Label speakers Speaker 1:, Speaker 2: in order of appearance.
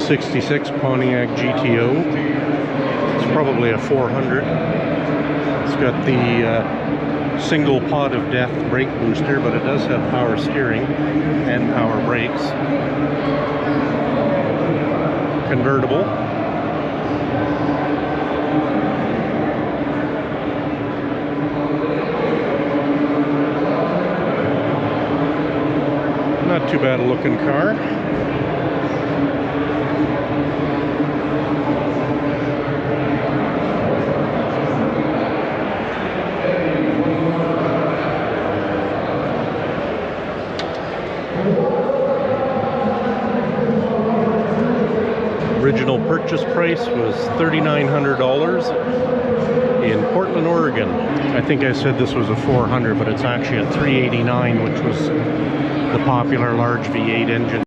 Speaker 1: '66 Pontiac GTO. It's probably a 400. It's got the single pod of death brake booster, but it does have power steering and power brakes. Convertible. Not too bad a looking car. Original purchase price was $3,900 in Portland, Oregon. I think I said this was a 400, but it's actually a 389, which was the popular large V8 engine.